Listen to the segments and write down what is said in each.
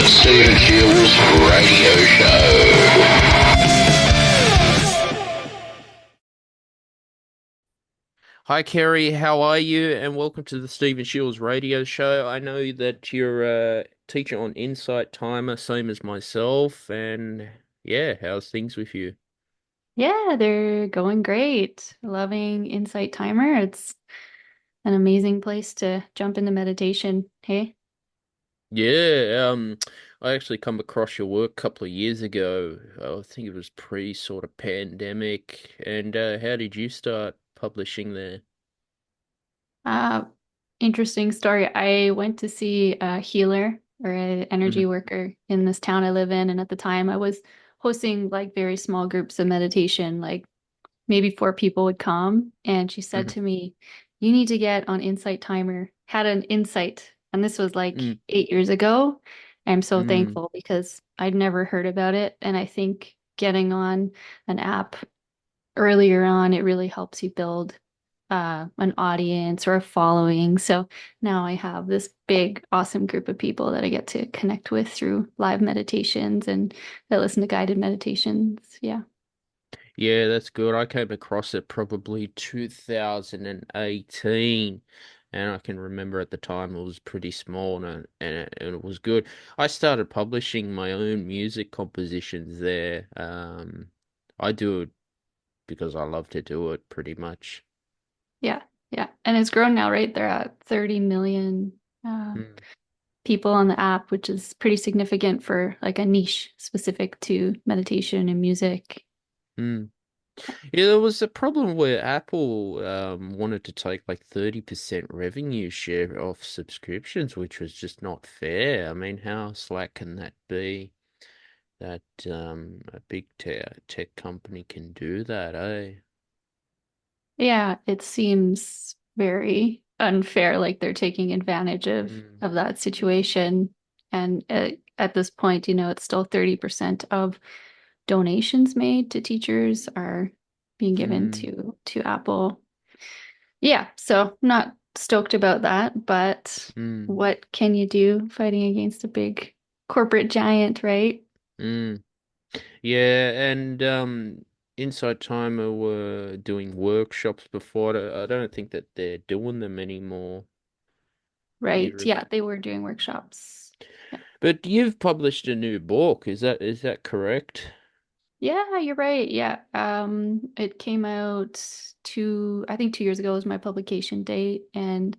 Stephen Shields Radio Show. Hi, Carrie. How are you? And welcome to the Stephen Shields Radio Show. I know that you're a teacher on Insight Timer, same as myself. And yeah, how's things with you? Yeah, they're going great. Loving Insight Timer. It's an amazing place to jump into meditation. Hey? Yeah, I actually come across your work a couple of years ago. I think it was pre sort of pandemic. And how did you start publishing there? Uh, Interesting story. I went to see a healer or an energy Hmm. worker in this town I live in, and at the time I was hosting like very small groups of meditation, like maybe four people would come, and she said Hmm. to me, "You need to get on Insight Timer." Had an insight, and this was like Mm. 8 years ago. I'm so Mm. thankful because I'd never heard about it, and I think getting on an app earlier on, it really helps you build an audience or a following. So now I have this big, awesome group of people that I get to connect with through live meditations and that listen to guided meditations. Yeah. Yeah, that's good. I came across it probably 2018, and I can remember at the time it was pretty small and it was good. I started publishing my own music compositions there. I do it because I love to do it pretty much. Yeah. Yeah. And it's grown now, right? They're at 30 million uh, Mm. people on the app, which is pretty significant for like a niche specific to meditation and music. Mm. Yeah, there was a problem where Apple wanted to take like 30% revenue share off subscriptions, which was just not fair. I mean, how slack can that be? That a big tech company can do that, eh? Yeah, it seems very unfair, like they're taking advantage Mm. of that situation. And at this point, it's still 30% of donations made to teachers are being given Mm. to Apple. Yeah, so not stoked about that, but Mm. what can you do fighting against a big corporate giant, right? Mm. Yeah, and Inside Timer were doing workshops before. I don't think that they're doing them anymore. Right. You Yeah, they were doing workshops. Yeah. But you've published a new book, is that correct? Yeah, you're right. Yeah. It came out I think 2 years ago was my publication date, and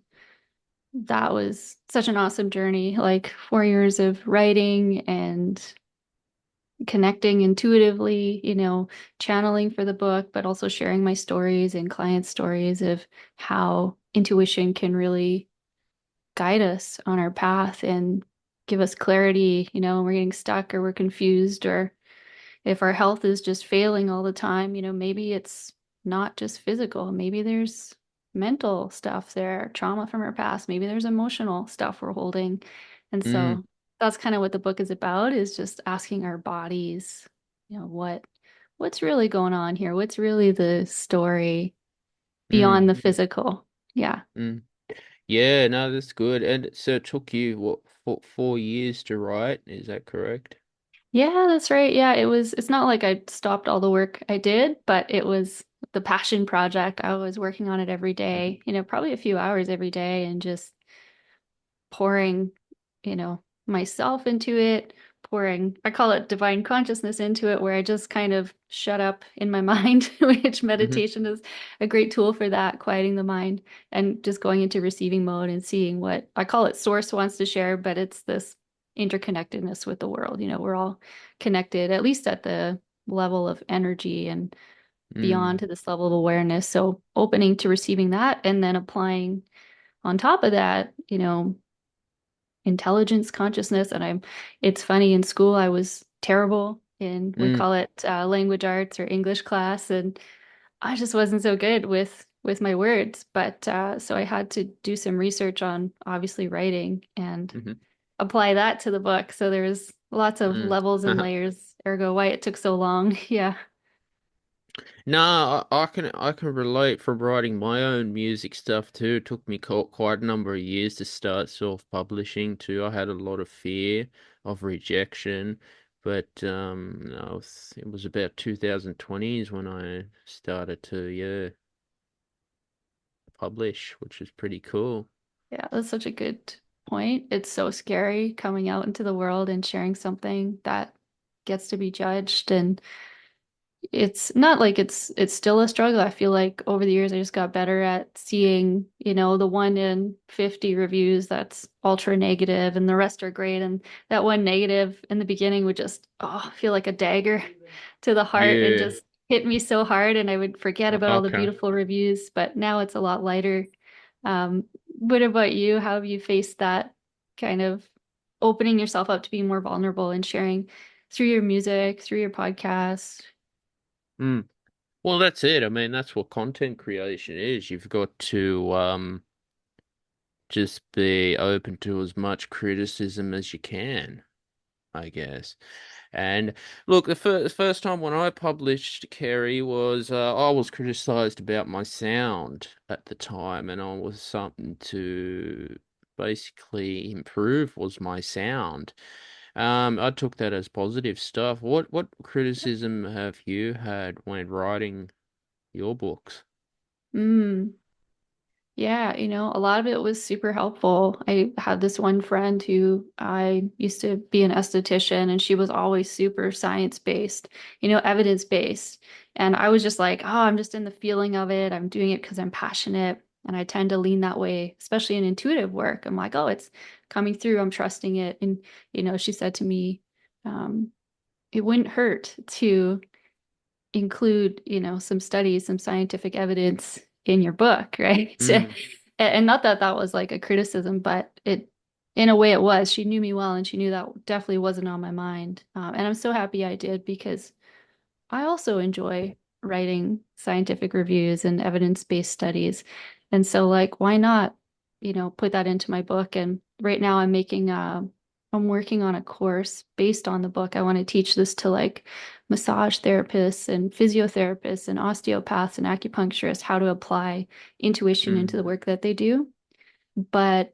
that was such an awesome journey. Like 4 years of writing and connecting intuitively, channeling for the book, but also sharing my stories and client stories of how intuition can really guide us on our path and give us clarity, when we're getting stuck or we're confused or if our health is just failing all the time, maybe it's not just physical. Maybe there's mental stuff there, trauma from our past. Maybe there's emotional stuff we're holding. And Mm. so that's kind of what the book is about, is just asking our bodies, what's really going on here? What's really the story beyond Mm. the physical? Yeah. Mm. Yeah, no, that's good. And so it took you what 4 years to write, is that correct? Yeah, that's right. Yeah, it's not like I stopped all the work I did, but it was the passion project. I was working on it every day, probably a few hours every day and just pouring, myself into it, pouring, I call it divine consciousness into it, where I just kind of shut up in my mind, which Mm-hmm. meditation is a great tool for that, quieting the mind and just going into receiving mode and seeing what I call it source wants to share, but it's this interconnectedness with the world. We're all connected, at least at the level of energy and beyond Mm. to this level of awareness. So opening to receiving that and then applying on top of that, intelligence, consciousness. And it's funny, in school, I was terrible in, we Mm. call it language arts or English class. And I just wasn't so good with my words. But so I had to do some research on obviously writing and Mm-hmm. apply that to the book. So there's lots of Mm. levels and layers, ergo why it took so long. Yeah. No, I can relate from writing my own music stuff too. It took me quite a number of years to start self-publishing too. I had a lot of fear. of rejection. But no, it was about 2020s when I started to, yeah, publish, which is pretty cool. Yeah, that's such a good point. It's so scary coming out into the world and sharing something that gets to be judged, and it's not like it's still a struggle. I feel like over the years I just got better at seeing, the 1 in 50 reviews that's ultra negative and the rest are great. And that one negative in the beginning would just feel like a dagger to the heart and Yeah. just hit me so hard, and I would forget about all the Okay. beautiful reviews, but now it's a lot lighter. What about you? How have you faced that kind of opening yourself up to be more vulnerable and sharing through your music, through your podcast? Mm. Well, that's it. I mean, that's what content creation is. You've got to just be open to as much criticism as you can, I guess. And look, the first time when I published Carrie was I was criticized about my sound at the time, and I was something to basically improve was my sound. I took that as positive stuff. What criticism have you had when writing your books? Mm. Yeah, a lot of it was super helpful. I had this one friend who I used to be an esthetician, and she was always super science-based, evidence-based. And I was just like, oh, I'm just in the feeling of it. I'm doing it because I'm passionate. And I tend to lean that way, especially in intuitive work. I'm like, oh, it's coming through. I'm trusting it. And, she said to me, um, it wouldn't hurt to include, some studies, some scientific evidence in your book, right? Mm, And not that that was like a criticism, but in a way it was. She knew me well, and she knew that definitely wasn't on my mind. And I'm so happy I did, because I also enjoy writing scientific reviews and evidence-based studies. And so like, why not, put that into my book? And right now I'm working on a course based on the book. I want to teach this to like massage therapists and physiotherapists and osteopaths and acupuncturists, how to apply intuition into mm, the work that they do. But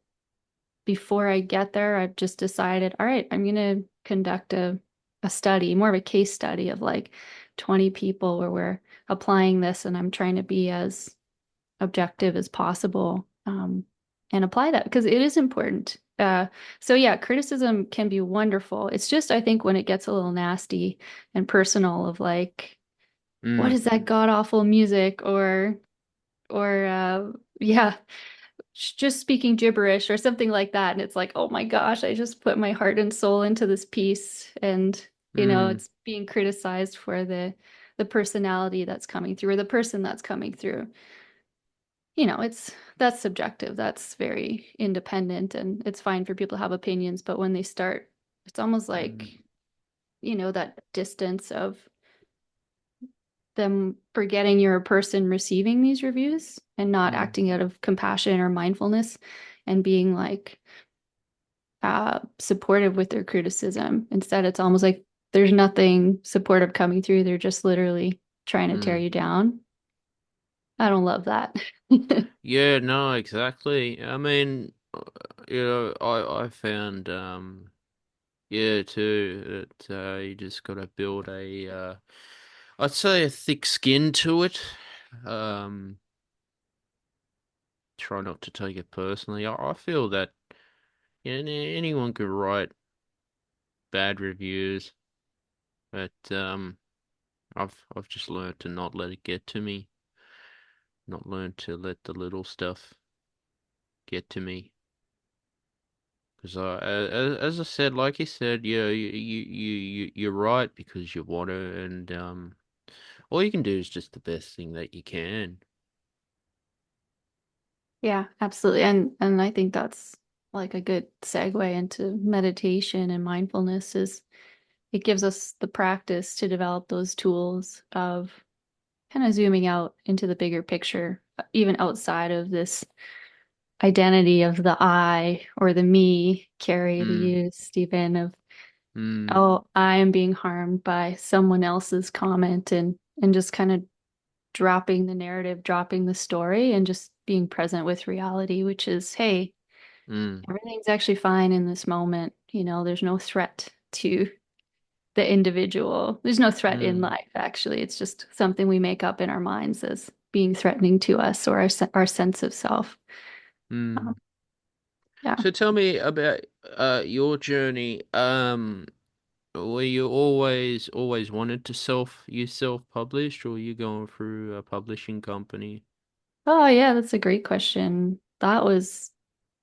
before I get there, I've just decided, all right, I'm going to conduct a study, more of a case study of like 20 people where we're applying this, and I'm trying to be as objective as possible, and apply that because it is important. So yeah, criticism can be wonderful. It's just, I think, when it gets a little nasty and personal of like, what mm, is that god awful music, or yeah, just speaking gibberish or something like that. And it's like, oh my gosh, I just put my heart and soul into this piece. And, mm, it's being criticized for the personality that's coming through, or the person that's coming through. That's subjective. That's very independent, and it's fine for people to have opinions. But when they start, it's almost mm, like, that distance of them forgetting you're a person receiving these reviews and not mm, acting out of compassion or mindfulness, and being like supportive with their criticism. Instead, it's almost like there's nothing supportive coming through. They're just literally trying to tear mm. you down. I don't love that. Yeah, no, exactly. I mean, I found yeah too that you just got to build a I'd say a thick skin to it. Um, Try not to take it personally. I feel that anyone could write bad reviews, but I've just learned to not let it get to me, not learn to let the little stuff get to me. Because as I said, like you said, yeah, you're right because you want to, and all you can do is just the best thing that you can. Yeah, absolutely. And I think that's like a good segue into meditation and mindfulness. Is it gives us the practice to develop those tools of kind of zooming out into the bigger picture, even outside of this identity of the I or the me, Carrie, the Mm, you, Stephen, of, mm, oh, I am being harmed by someone else's comment, and just kind of dropping the narrative, dropping the story, and just being present with reality, which is, hey, mm, everything's actually fine in this moment. there's no threat to the individual. There's no threat in Mm, life, actually. It's just something we make up in our minds as being threatening to us or our sense of self. Um, mm. yeah. So tell me about your journey. Were you always wanted to self-published, or were you going through a publishing company? Oh, yeah, that's a great question. That was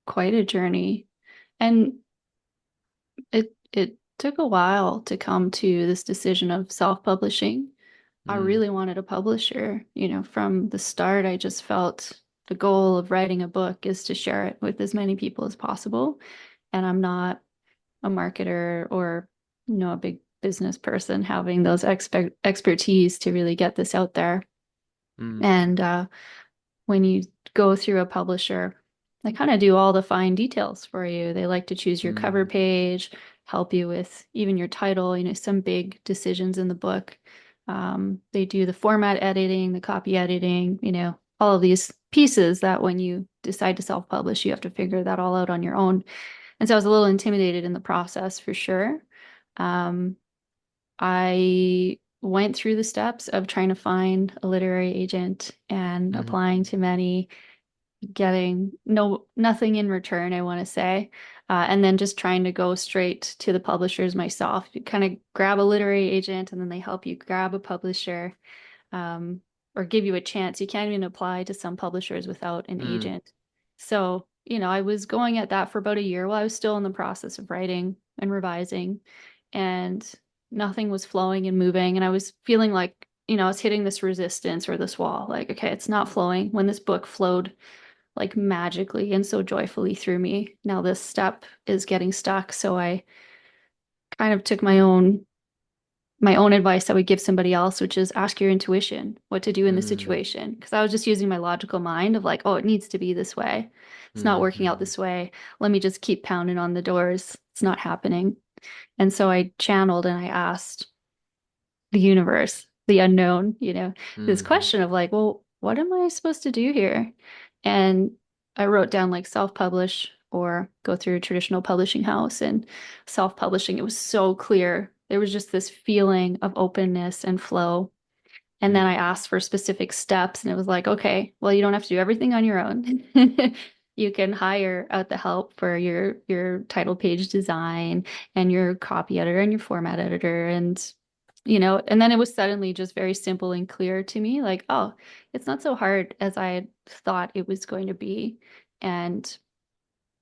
quite a journey. And it took a while to come to this decision of self-publishing. I Mm, really wanted a publisher. From the start, I just felt the goal of writing a book is to share it with as many people as possible. And I'm not a marketer or, a big business person having those expertise to really get this out there. mm, And when you go through a publisher, they kind of do all the fine details for you. They like to choose your cover mm, page, help you with even your title, some big decisions in the book. They do the format editing, the copy editing, all of these pieces that when you decide to self-publish, you have to figure that all out on your own. And so I was a little intimidated in the process for sure. Um, I went through the steps of trying to find a literary agent and mm, applying to many, getting nothing in return, I want to say. And then just trying to go straight to the publishers myself. You kind of grab a literary agent and then they help you grab a publisher, um, or give you a chance. You can't even apply to some publishers without an mm, agent. So, I was going at that for about a year while I was still in the process of writing and revising, and nothing was flowing and moving. And I was feeling like, I was hitting this resistance or this wall. Like, okay, it's not flowing. When this book flowed like magically and so joyfully through me, now this step is getting stuck. So I kind of took my own advice I would give somebody else, which is ask your intuition what to do in the mm, situation. Because I was just using my logical mind of like, oh, it needs to be this way. It's not mm, working out mm, this way. Let me just keep pounding on the doors. It's not happening. And so I channeled and I asked the universe, the unknown, this mm, question of like, well, what am I supposed to do here? And I wrote down like self-publish or go through a traditional publishing house, and self-publishing. It was so clear. There was just this feeling of openness and flow. And then mm, I asked for specific steps, and it was like, okay, well, you don't have to do everything on your own. You can hire out the help for your title page design and your copy editor and your format editor, and then it was suddenly just very simple and clear to me, like, oh, it's not so hard as I had thought it was going to be. And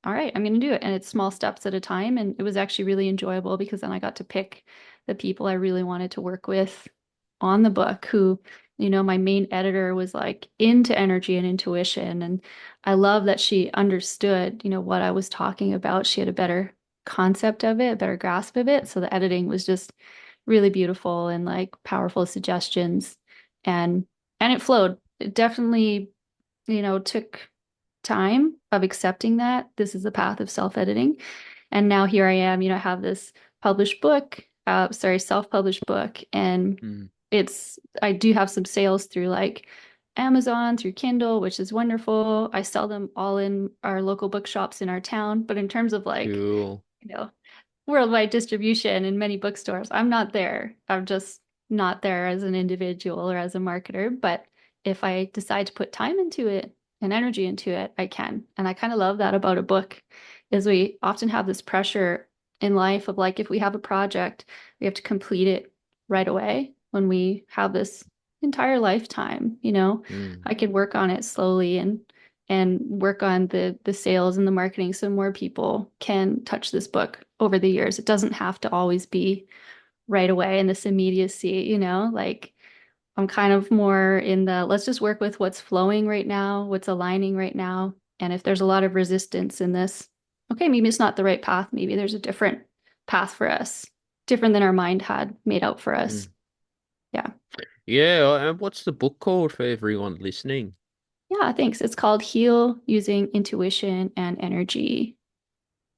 all right, I'm going to do it. And it's small steps at a time. And it was actually really enjoyable because then I got to pick the people I really wanted to work with on the book, who, my main editor was like into energy and intuition. And I love that she understood, what I was talking about. She had a better concept of it, a better grasp of it. So the editing was just really beautiful and like powerful suggestions. And it flowed. It definitely, took time of accepting that this is the path of self-editing. And now here I am, I have this published book, self-published book. And mm. I do have some sales through like Amazon, through Kindle, which is wonderful. I sell them all in our local bookshops in our town. But in terms of like, Cool. worldwide distribution in many bookstores, I'm not there. I'm just not there as an individual or as a marketer. But if I decide to put time into it and energy into it, I can. And I kind of love that about a book, is we often have this pressure in life of like, if we have a project, we have to complete it right away, when we have this entire lifetime. Mm, I could work on it slowly and work on the sales and the marketing so more people can touch this book over the years. It doesn't have to always be right away in this immediacy, like I'm kind of more in the let's just work with what's flowing right now, what's aligning right now. And if there's a lot of resistance in this, okay, maybe it's not the right path. Maybe there's a different path for us, different than our mind had made out for us. mm. Yeah. Yeah, and what's the book called for everyone listening? Yeah, thanks. It's called Heal Using Intuition and Energy.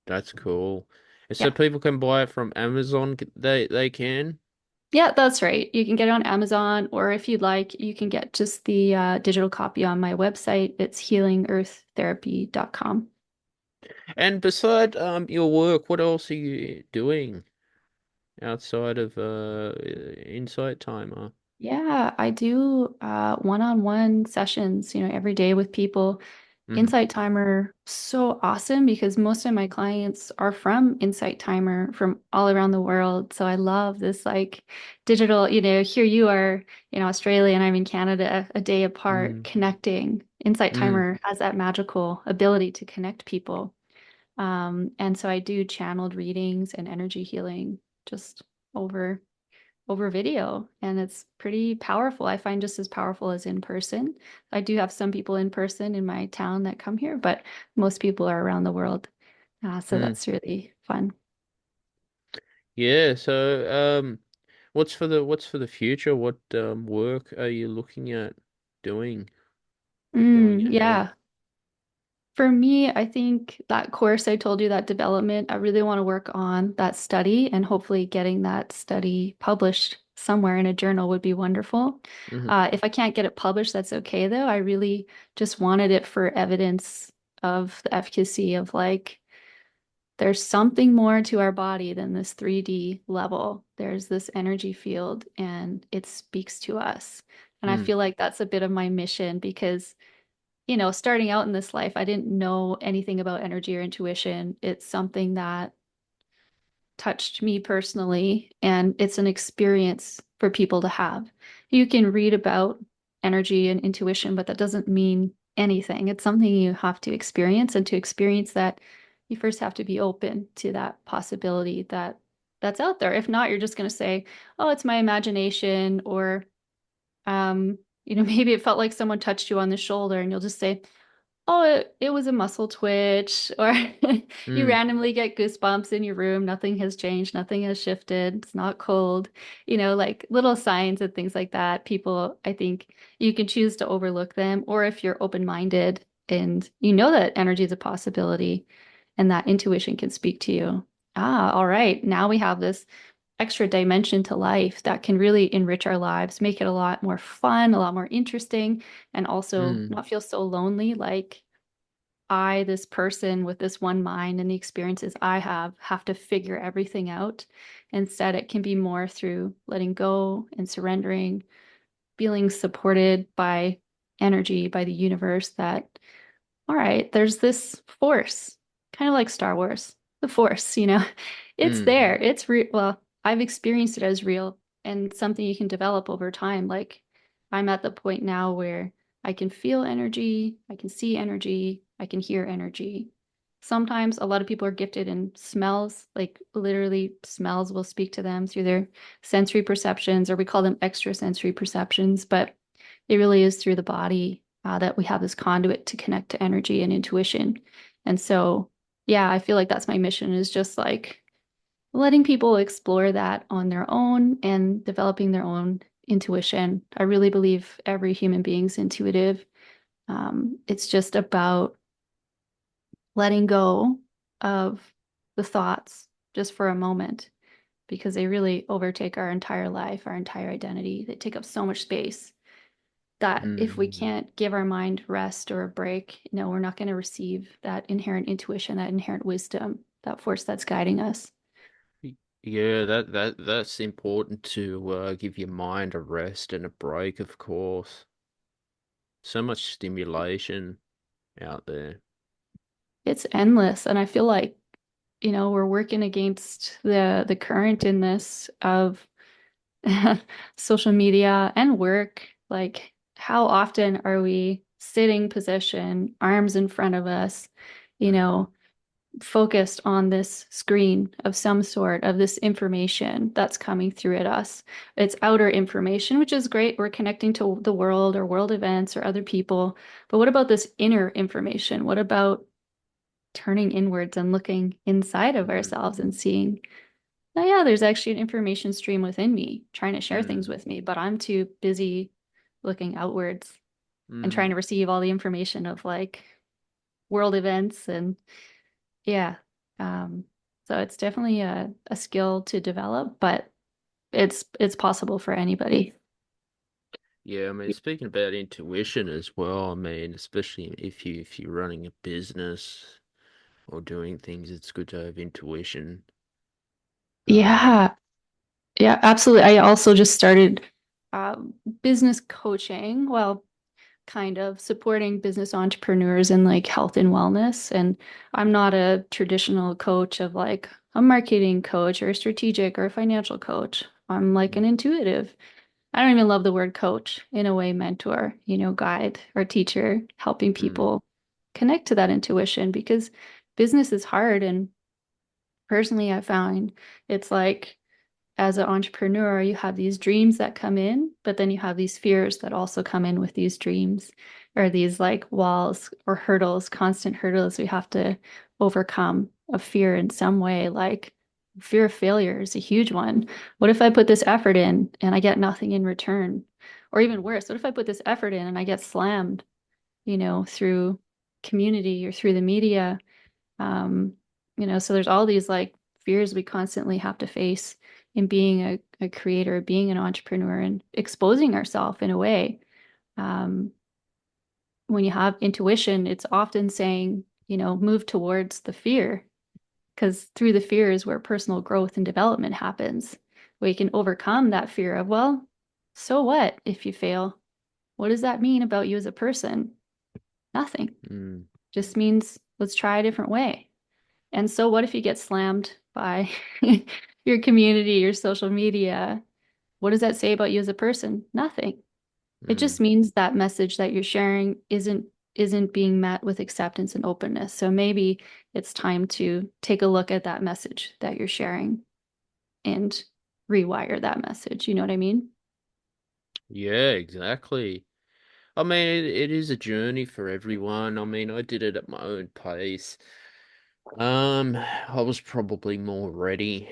That's cool. And so Yeah. people can buy it from Amazon. They can. Yeah, that's right. You can get it on Amazon, or if you'd like, you can get just the digital copy on my website. It's healingearththerapy.com. And beside your work, what else are you doing outside of Insight Timer? Yeah, I do one-on-one sessions, every day with people. Mm-hmm. Insight Timer, so awesome because most of my clients are from Insight Timer from all around the world. So I love this like digital, here you are in Australia and I'm in Canada, a day apart, Mm. connecting. Insight Mm. Timer has that magical ability to connect people. And so I do channeled readings and energy healing just over video, and it's pretty powerful. I find just as powerful as in person. I do have some people in person in my town that come here, but most people are around the world. So Mm. that's really fun. Yeah, so what's for the future? What work are you looking at doing going ahead? Yeah. For me, I think that course I told you, that development, I really want to work on that study and hopefully getting that study published somewhere in a journal would be wonderful. Mm-hmm. If I can't get it published, that's okay though. I really just wanted it for evidence of the efficacy of like, there's something more to our body than this 3D level. There's this energy field and it speaks to us. And I Mm. feel like that's a bit of my mission because starting out in this life, I didn't know anything about energy or intuition. It's something that touched me personally, and it's an experience for people to have. You can read about energy and intuition, but that doesn't mean anything. It's something you have to experience, and to experience that, you first have to be open to that possibility that's out there. If not, you're just going to say, "Oh, it's my imagination," or maybe it felt like someone touched you on the shoulder, and you'll just say, oh, it was a muscle twitch, or you Mm. randomly get goosebumps in your room. Nothing has changed, nothing has shifted. It's not cold. Like little signs and things like that. People, I think you can choose to overlook them, or if you're open-minded and you know that energy is a possibility and that intuition can speak to you. All right. Now we have this extra dimension to life that can really enrich our lives, make it a lot more fun, a lot more interesting, and also Mm. not feel so lonely. Like this person with this one mind and the experiences I have to figure everything out. Instead, it can be more through letting go and surrendering, feeling supported by energy, by the universe that all right, there's this force, kind of like Star Wars, the force, it's Mm. there. It's real. Well, I've experienced it as real and something you can develop over time. Like I'm at the point now where I can feel energy, I can see energy, I can hear energy. Sometimes a lot of people are gifted in smells, like literally smells will speak to them through their sensory perceptions, or we call them extrasensory perceptions, but it really is through the body that we have this conduit to connect to energy and intuition. And so, yeah, I feel like that's my mission is just like letting people explore that on their own and developing their own intuition. I really believe every human being's intuitive. It's just about letting go of the thoughts just for a moment because they really overtake our entire life, our entire identity. They take up so much space that if we Mm. can't give our mind rest or a break, we're not going to receive that inherent intuition, that inherent wisdom, that force that's guiding us. Yeah, that's important to give your mind a rest and a break, of course. So much stimulation out there. It's endless. And I feel like, we're working against the current in this of social media and work. Like, how often are we sitting position, arms in front of us, you Mm. know, focused on this screen of some sort of this information that's coming through at us. It's outer information, which is great. We're connecting to the world or world events or other people. But what about this inner information? What about turning inwards and looking inside of Mm. ourselves and seeing, oh, yeah, there's actually an information stream within me trying to share things Mm. with me, but I'm too busy looking outwards and trying Mm. to receive all the information of like world events and yeah. Um, so it's definitely a skill to develop, but it's possible for anybody. Yeah, I mean, speaking about intuition as well, I mean, especially if you're running a business or doing things, it's good to have intuition. Um, Yeah. Yeah, absolutely. I also just started um, business coaching. Well, kind of supporting business entrepreneurs in like health and wellness. And I'm not a traditional coach of like a marketing coach or a strategic or a financial coach. I'm like an mm, intuitive. I don't even love the word coach, in a way, mentor, guide or teacher, helping mm, people connect to that intuition because business is hard. And personally, I found it's like as an entrepreneur, you have these dreams that come in, but then you have these fears that also come in with these dreams, or these like walls or hurdles, constant hurdles we have to overcome of fear in some way. Like fear of failure is a huge one. What if I put this effort in and I get nothing in return? Or even worse, what if I put this effort in and I get slammed, through community or through the media? Um, so there's all these like fears we constantly have to face in being a creator, being an entrepreneur, and exposing ourselves in a way. Um, when you have intuition, it's often saying, move towards the fear, because through the fear is where personal growth and development happens. We can overcome that fear of, well, so what if you fail? What does that mean about you as a person? Nothing. mm, Just means let's try a different way. And so, what if you get slammed by your community, your social media? What does that say about you as a person? Nothing. It just mm. means that message that you're sharing isn't being met with acceptance and openness. So maybe it's time to take a look at that message that you're sharing and rewire that message. You know what I mean? Yeah, exactly. I mean, it is a journey for everyone. I mean, I did it at my own pace. I was probably more ready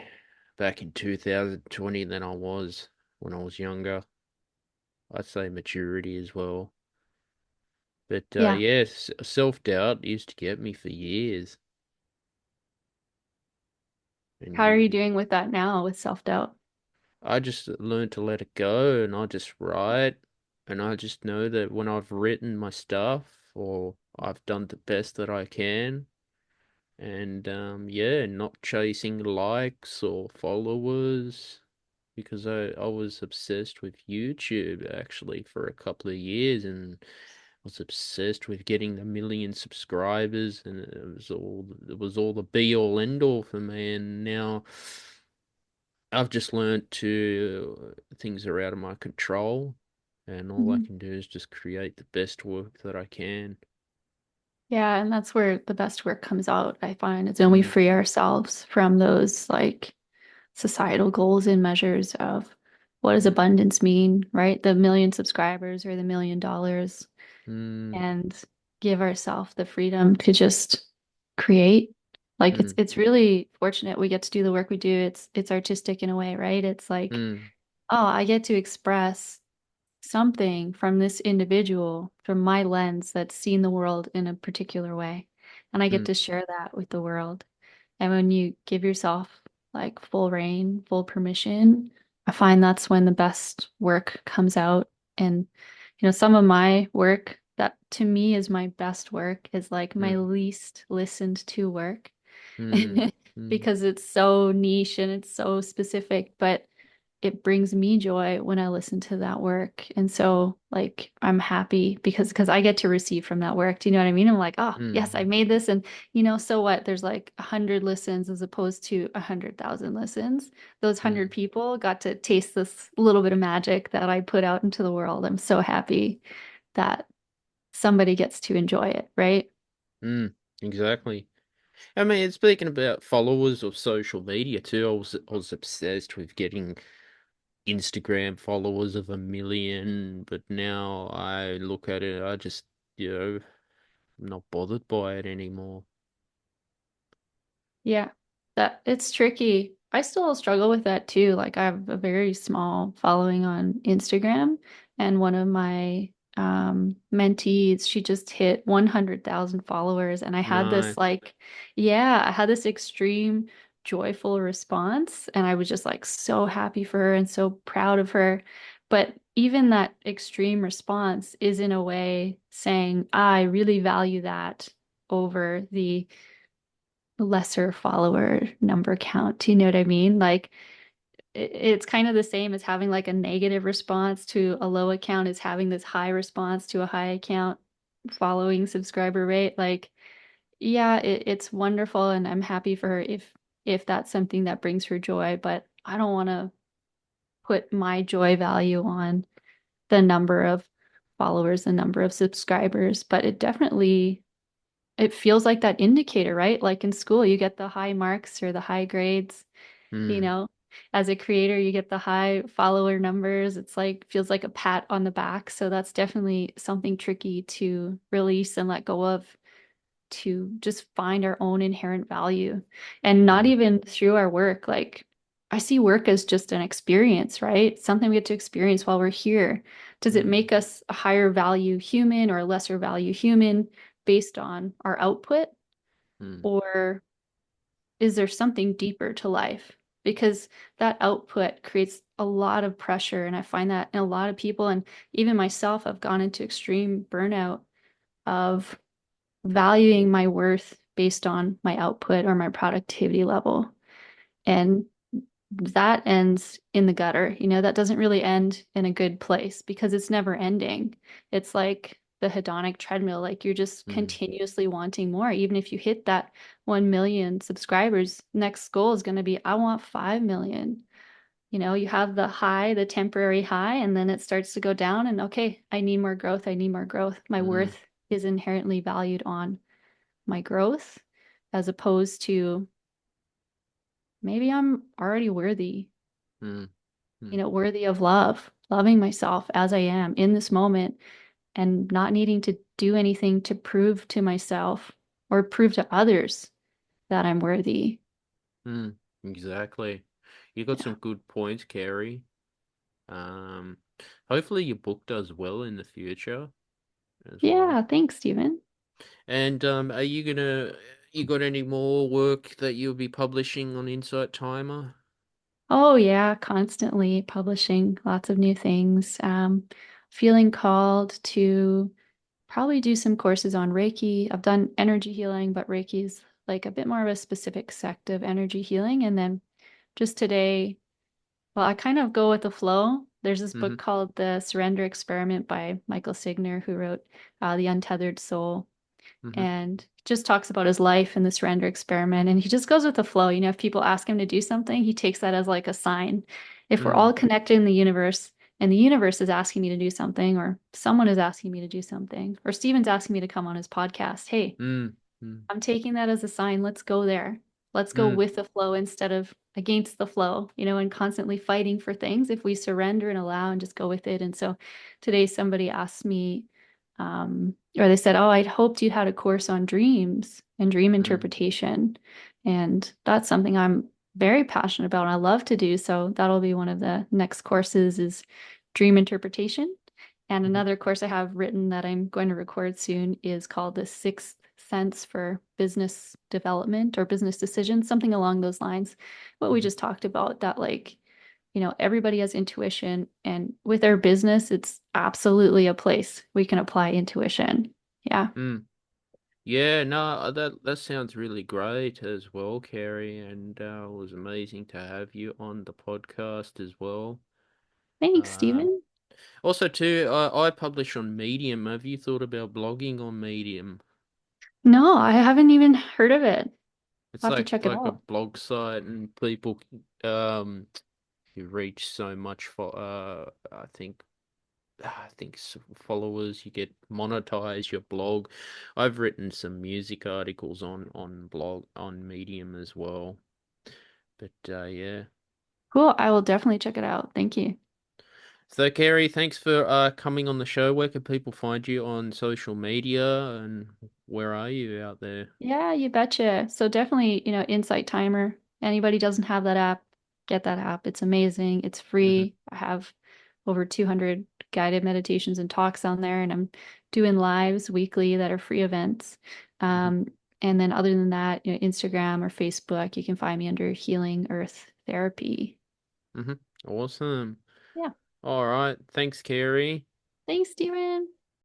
back in 2020 than I was when I was younger. I'd say maturity as well. But Yeah. yes, self-doubt used to get me for years. And How are you doing with that now with self-doubt? I just learned to let it go and I just write. And I just know that when I've written my stuff or I've done the best that I can, and yeah, not chasing likes or followers because I was obsessed with YouTube actually for a couple of years and was obsessed with getting the million subscribers and it was all the be all end all for me, and now I've just learned to things are out of my control and all I Mhm. can do is just create the best work that I can. Yeah, and that's where the best work comes out, I find, is when we Mm, free ourselves from those like societal goals and measures of what does mm, abundance mean, right? The million subscribers or the $1 million, mm, and give ourselves the freedom to just create. Like it's mm, it's really fortunate we get to do the work we do. It's artistic in a way, right? It's like, mm, oh, I get to express something from this individual, from my lens that's seen the world in a particular way. And I get mm, to share that with the world. And when you give yourself like full reign, full permission, I find that's when the best work comes out. And, some of my work that to me is my best work is like my mm, least listened to work mm, mm, because it's so niche and it's so specific. But it brings me joy when I listen to that work. And so like I'm happy because I get to receive from that work. Do you know what I mean? I'm like, oh yes, I mm, made this. And so what? There's like 100 listens as opposed to 100,000 listens. Those mm, 100 people got to taste this little bit of magic that I put out into the world. I'm so happy that somebody gets to enjoy it, right? mm. Exactly. I mean, speaking about followers of social media too, I was obsessed with getting Instagram followers of 1 million, but now I look at it, I just, I'm not bothered by it anymore. Yeah, that it's tricky. I still struggle with that too. Like I have a very small following on Instagram, and one of my mentees, she just hit 100,000 followers, and I had this Nice. like, yeah, I had this extreme joyful response, and I was just like so happy for her and so proud of her. But even that extreme response is in a way saying, I really value that over the lesser follower number count. Do you know what I mean? Like it's kind of the same as having like a negative response to a low account is having this high response to a high account following subscriber rate. Like, yeah, it's wonderful and I'm happy for her if that's something that brings her joy, but I don't want to put my joy value on the number of followers, the number of subscribers, but it feels like that indicator, right? Like in school, you get the high marks or the high grades, you Mm, know. As a creator, you get the high follower numbers. It's like feels like a pat on the back. So that's definitely something tricky to release and let go of to just find our own inherent value and not mm, even through our work. Like I see work as just an experience, right? Something we get to experience while we're here. Does it mm, make us a higher value human or a lesser value human based on our output? mm, Or is there something deeper to life? Because that output creates a lot of pressure. And I find that in a lot of people, and even myself, I've gone into extreme burnout of valuing my worth based on my output or my productivity level. And that ends in the gutter. That doesn't really end in a good place because it's never ending. It's like the hedonic treadmill, like you're just mm, continuously wanting more. Even if you hit that 1 million subscribers, next goal is going to be, I want 5 million. You have the high, the temporary high, and then it starts to go down. And okay, I need more growth. I need more growth. My mm, worth is inherently valued on my growth as opposed to maybe I'm already worthy, mm, mm, worthy of love, loving myself as I am in this moment and not needing to do anything to prove to myself or prove to others that I'm worthy. mm. Exactly. You got Yeah. some good points, Carrie. Um, Hopefully your book does well in the future as well. Yeah, thanks, Stephen. And are you got any more work that you'll be publishing on Insight Timer? Oh yeah, constantly publishing lots of new things. Feeling called to probably do some courses on Reiki. I've done energy healing, but Reiki is like a bit more of a specific sect of energy healing. And then just today, well, I kind of go with the flow. There's this book Mm-hmm. called The Surrender Experiment by Michael Signer, who wrote The Untethered Soul, Mm-hmm. and just talks about his life and the surrender experiment. And he just goes with the flow. If people ask him to do something, he takes that as like a sign. If we're Mm, all connected in the universe and the universe is asking me to do something, or someone is asking me to do something, or Steven's asking me to come on his podcast, hey, mm, mm, I'm taking that as a sign. Let's go there. Let's go mm, with the flow instead of against the flow, and constantly fighting for things. If we surrender and allow and just go with it. And so today somebody asked me, or they said, oh, I'd hoped you had a course on dreams and dream mm, interpretation. And that's something I'm very passionate about. And I love to do. So that'll be one of the next courses is dream interpretation. And mm, another course I have written that I'm going to record soon is called the Sixth Sense for Business Development or Business Decisions, something along those lines. What we mm, just talked about, that everybody has intuition, and with our business, it's absolutely a place we can apply intuition. Yeah. mm. Yeah, no, that sounds really great as well, Carrie, and it was amazing to have you on the podcast as well. Thanks, Um, Stephen. Also too, I publish on Medium. Have you thought about blogging on Medium? No, I haven't even heard of it. It's I'll have to check it like a out. blog site, and people you reach so much for I think followers, you get monetize your blog. I've written some music articles on blog on Medium as well. But yeah. Cool. I will definitely check it out. Thank you. So Carrie, thanks for coming on the show. Where can people find you on social media and where are you out there? Yeah, you betcha. So definitely, Insight Timer. Anybody doesn't have that app, get that app. It's amazing. It's Hmm. free. I have over 200 guided meditations and talks on there, and I'm doing lives weekly that are free events. Hmm. Um, and then other than that, Instagram or Facebook, you can find me under Healing Earth Therapy. Hmm. Awesome. Yeah. All right. Thanks, Carrie. Thanks, Steven.